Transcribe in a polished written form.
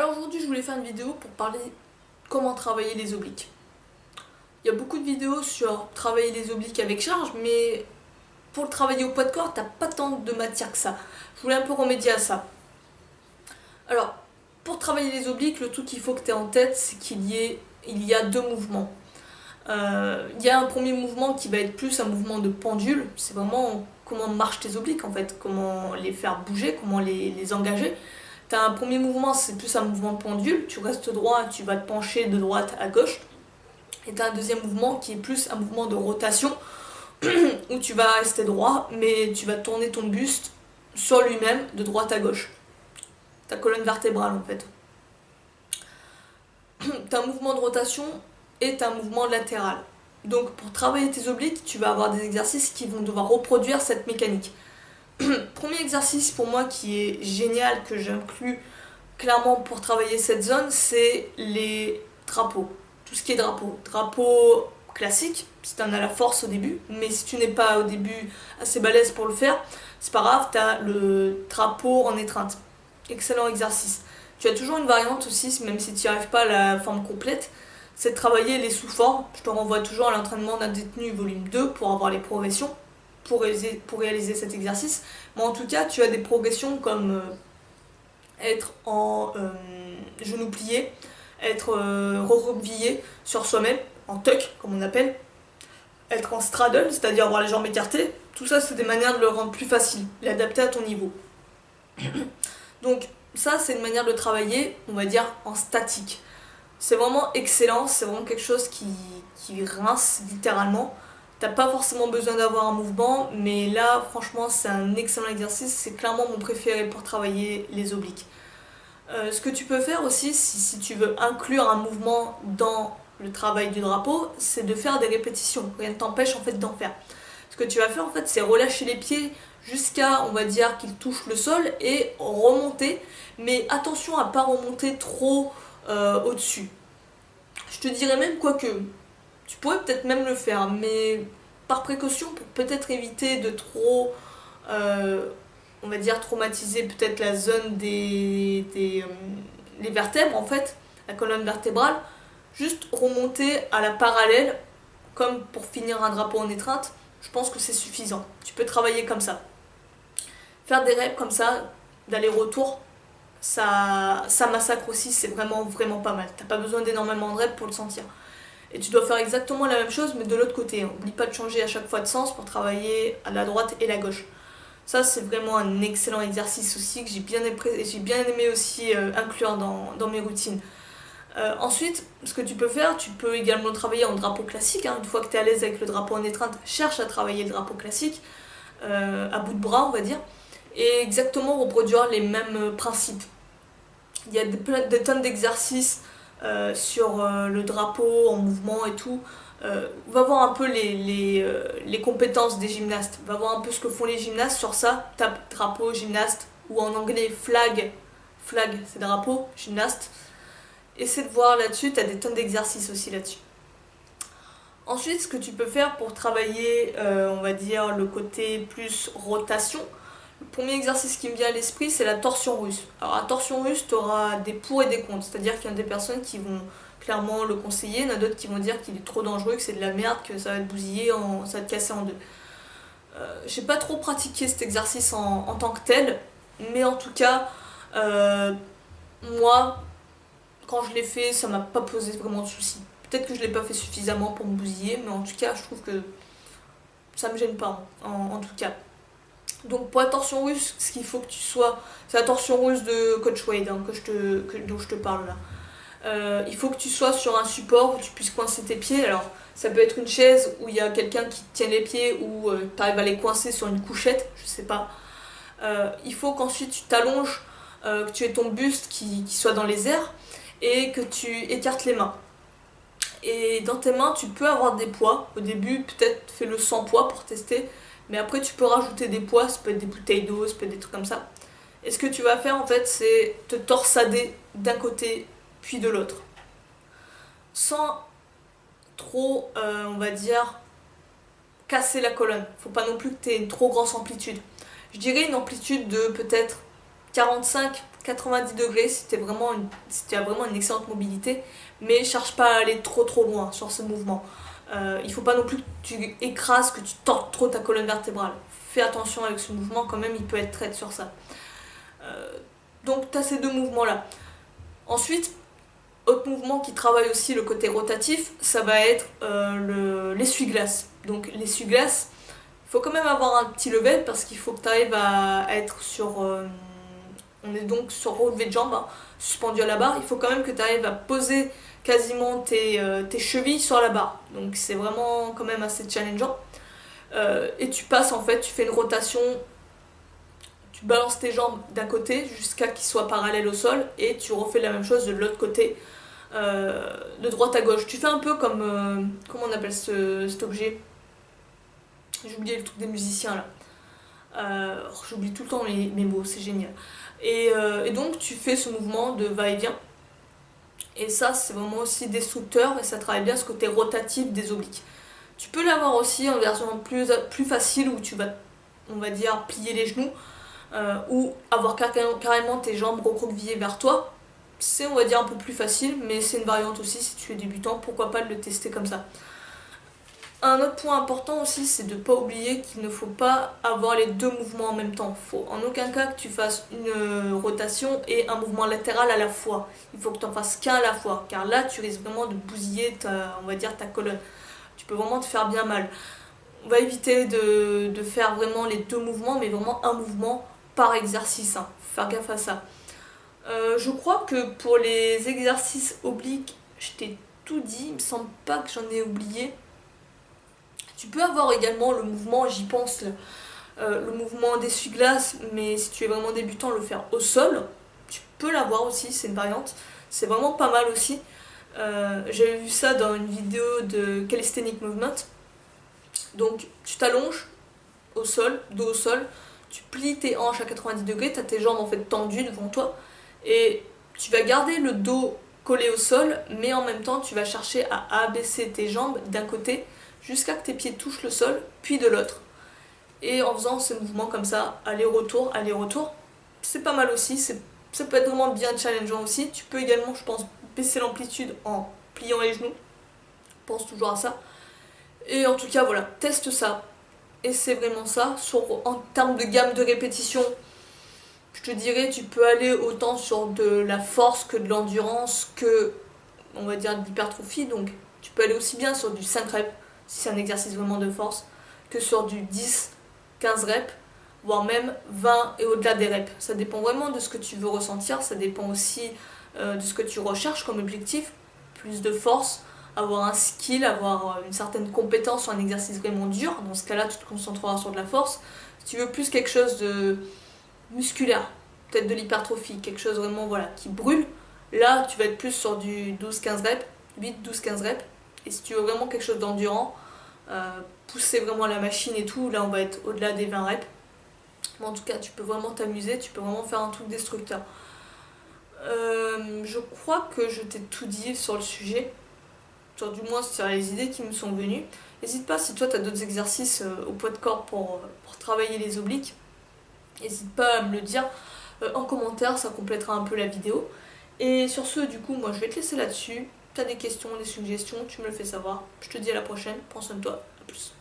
Alors aujourd'hui je voulais faire une vidéo pour parler comment travailler les obliques. Il y a beaucoup de vidéos sur travailler les obliques avec charge, mais pour le travailler au poids de corps, t'as pas tant de matière que ça. Je voulais un peu remédier à ça. Alors, pour travailler les obliques, le truc qu'il faut que tu aies en tête, c'est il y a deux mouvements. Il y a un premier mouvement qui va être plus un mouvement de pendule, c'est vraiment comment marchent tes obliques en fait, comment les faire bouger, comment les engager. T'as un premier mouvement, c'est plus un mouvement de pendule, tu restes droit, tu vas te pencher de droite à gauche. Et t'as un deuxième mouvement qui est plus un mouvement de rotation, où tu vas rester droit, mais tu vas tourner ton buste sur lui-même de droite à gauche. Ta colonne vertébrale en fait. T'as un mouvement de rotation et t'as un mouvement latéral. Donc pour travailler tes obliques, tu vas avoir des exercices qui vont devoir reproduire cette mécanique. Premier exercice pour moi qui est génial, que j'inclus clairement pour travailler cette zone, c'est les drapeaux. Tout ce qui est drapeau. Drapeau classique, si tu en as la force au début, mais si tu n'es pas au début assez balèze pour le faire, c'est pas grave, tu as le drapeau en étreinte. Excellent exercice. Tu as toujours une variante aussi, même si tu n'y arrives pas à la forme complète, c'est de travailler les sous-formes. Je te renvoie toujours à l'entraînement d'un détenu volume 2 pour avoir les progressions, pour réaliser cet exercice. Mais en tout cas, tu as des progressions comme être en genou plié, être recroquevillé sur soi-même, en tuck comme on appelle, être en straddle, c'est-à-dire avoir les jambes écartées. Tout ça, c'est des manières de le rendre plus facile, l'adapter à ton niveau. Donc ça, c'est une manière de travailler, on va dire, en statique. C'est vraiment excellent, c'est vraiment quelque chose qui rince littéralement. T'as pas forcément besoin d'avoir un mouvement, mais là, franchement, c'est un excellent exercice. C'est clairement mon préféré pour travailler les obliques. Ce que tu peux faire aussi, si tu veux inclure un mouvement dans le travail du drapeau, c'est de faire des répétitions. Rien ne t'empêche en fait d'en faire. Ce que tu vas faire en fait, c'est relâcher les pieds jusqu'à, on va dire, qu'ils touchent le sol et remonter. Mais attention à ne pas remonter trop au-dessus. Je te dirais même, quoique, tu pourrais peut-être même le faire, mais par précaution pour peut-être éviter de trop, on va dire, traumatiser peut-être la zone les vertèbres en fait, la colonne vertébrale, juste remonter à la parallèle, comme pour finir un drapeau en étreinte, je pense que c'est suffisant. Tu peux travailler comme ça. Faire des reps comme ça, d'aller-retour, ça massacre aussi, c'est vraiment vraiment pas mal. T'as pas besoin d'énormément de reps pour le sentir. Et tu dois faire exactement la même chose mais de l'autre côté. N'oublie pas de changer à chaque fois de sens pour travailler à la droite et la gauche. Ça c'est vraiment un excellent exercice aussi que j'ai bien aimé aussi inclure dans mes routines. Ensuite, ce que tu peux faire, tu peux également travailler en drapeau classique. Une fois que tu es à l'aise avec le drapeau en étreinte, cherche à travailler le drapeau classique, à bout de bras on va dire, et exactement reproduire les mêmes principes. Il y a des tonnes d'exercices sur le drapeau en mouvement et tout. Va voir un peu les compétences des gymnastes. Va voir un peu ce que font les gymnastes sur ça. Tape drapeau, gymnaste, ou en anglais flag. Flag, c'est drapeau, gymnaste. Essaie de voir là-dessus, tu as des tonnes d'exercices aussi là-dessus. Ensuite, ce que tu peux faire pour travailler, on va dire, le côté plus rotation, le premier exercice qui me vient à l'esprit, c'est la torsion russe. Alors, la torsion russe, tu auras des pour et des contre. C'est-à-dire qu'il y a des personnes qui vont clairement le conseiller, il y en a d'autres qui vont dire qu'il est trop dangereux, que c'est de la merde, que ça va te bousiller, ça va te casser en deux. J'ai pas trop pratiqué cet exercice en tant que tel, mais en tout cas, moi, quand je l'ai fait, ça m'a pas posé vraiment de soucis. Peut-être que je l'ai pas fait suffisamment pour me bousiller, mais en tout cas, je trouve que ça me gêne pas, en tout cas. Donc pour la torsion russe, ce qu'il faut que tu sois, c'est la torsion russe de Coach Wade dont je te parle là. Il faut que tu sois sur un support où tu puisses coincer tes pieds. Alors ça peut être une chaise où il y a quelqu'un qui te tient les pieds ou tu arrives à les coincer sur une couchette, je sais pas. Il faut qu'ensuite tu t'allonges, que tu aies ton buste qui soit dans les airs et que tu écartes les mains. Et dans tes mains, tu peux avoir des poids. Au début, peut-être fais-le sans poids pour tester. Mais après, tu peux rajouter des poids. Ça peut être des bouteilles d'eau, ça peut être des trucs comme ça. Et ce que tu vas faire, en fait, c'est te torsader d'un côté puis de l'autre. Sans trop, on va dire, casser la colonne. Faut pas non plus que tu aies une trop grosse amplitude. Je dirais une amplitude de peut-être 45-90 degrés si tu as vraiment une excellente mobilité, mais cherche pas à aller trop loin sur ce mouvement. Il faut pas non plus que tu écrases, que tu tordes trop ta colonne vertébrale. Fais attention avec ce mouvement quand même, il peut être traite sur ça. Donc tu as ces deux mouvements là. Ensuite, autre mouvement qui travaille aussi le côté rotatif, ça va être l'essuie-glace. Donc l'essuie-glace, il faut quand même avoir un petit level parce qu'il faut que tu arrives à être sur... on est donc sur relevé de jambes, hein, suspendu à la barre. Il faut quand même que tu arrives à poser quasiment tes chevilles sur la barre. Donc c'est vraiment quand même assez challengeant. Et tu passes en fait, tu fais une rotation, tu balances tes jambes d'un côté jusqu'à qu'ils soient parallèles au sol et tu refais la même chose de l'autre côté, de droite à gauche. Tu fais un peu comme, comment on appelle cet objet? J'ai oublié le truc des musiciens là. J'oublie tout le temps mes mots, c'est génial. Et donc tu fais ce mouvement de va-et-vient. Et ça c'est vraiment aussi destructeur et ça travaille bien ce côté rotatif des obliques. Tu peux l'avoir aussi en version plus facile où tu vas, on va dire, plier les genoux ou avoir carrément tes jambes recroquevillées vers toi. C'est, on va dire, un peu plus facile, mais c'est une variante aussi si tu es débutant, pourquoi pas le tester comme ça. Un autre point important aussi, c'est de ne pas oublier qu'il ne faut pas avoir les deux mouvements en même temps. Il faut en aucun cas que tu fasses une rotation et un mouvement latéral à la fois. Il faut que tu en fasses qu'un à la fois, car là tu risques vraiment de bousiller on va dire, ta colonne. Tu peux vraiment te faire bien mal. On va éviter de faire vraiment les deux mouvements, mais vraiment un mouvement par exercice. Hein. Faut faire gaffe à ça. Je crois que pour les exercices obliques, je t'ai tout dit. Il me semble pas que j'en ai oublié. Tu peux avoir également le mouvement, j'y pense, le mouvement d'essuie-glace, mais si tu es vraiment débutant, le faire au sol. Tu peux l'avoir aussi, c'est une variante. C'est vraiment pas mal aussi. J'avais vu ça dans une vidéo de Calisthenic Movement. Donc tu t'allonges au sol, dos au sol, tu plies tes hanches à 90 degrés, tu as tes jambes en fait tendues devant toi et tu vas garder le dos collé au sol, mais en même temps tu vas chercher à abaisser tes jambes d'un côté jusqu'à que tes pieds touchent le sol, puis de l'autre. Et en faisant ce mouvement comme ça, aller-retour, aller-retour, c'est pas mal aussi, ça peut être vraiment bien challengeant aussi. Tu peux également, je pense, baisser l'amplitude en pliant les genoux. Pense toujours à ça. Et en tout cas, voilà, teste ça. Et c'est vraiment ça. En termes de gamme de répétitions, je te dirais, tu peux aller autant sur de la force que de l'endurance, que, on va dire, de l'hypertrophie. Donc, tu peux aller aussi bien sur du 5 reps, si c'est un exercice vraiment de force, que sur du 10, 15 reps, voire même 20 et au-delà des reps. Ça dépend vraiment de ce que tu veux ressentir. Ça dépend aussi de ce que tu recherches comme objectif. Plus de force, avoir un skill, avoir une certaine compétence sur un exercice vraiment dur. Dans ce cas-là, tu te concentreras sur de la force. Si tu veux plus quelque chose de musculaire, peut-être de l'hypertrophie, quelque chose vraiment voilà, qui brûle, là, tu vas être plus sur du 12-15 reps, 8-12-15 reps. Et si tu veux vraiment quelque chose d'endurant, pousser vraiment la machine et tout, là, on va être au-delà des 20 reps. Mais en tout cas, tu peux vraiment t'amuser, tu peux vraiment faire un truc destructeur. Je crois que je t'ai tout dit sur le sujet. Genre, du moins sur les idées qui me sont venues. N'hésite pas si toi tu as d'autres exercices au poids de corps pour travailler les obliques. N'hésite pas à me le dire en commentaire, ça complétera un peu la vidéo. Et sur ce, du coup, moi je vais te laisser là-dessus. Tu as des questions, des suggestions, tu me le fais savoir. Je te dis à la prochaine, prends soin de toi, à plus.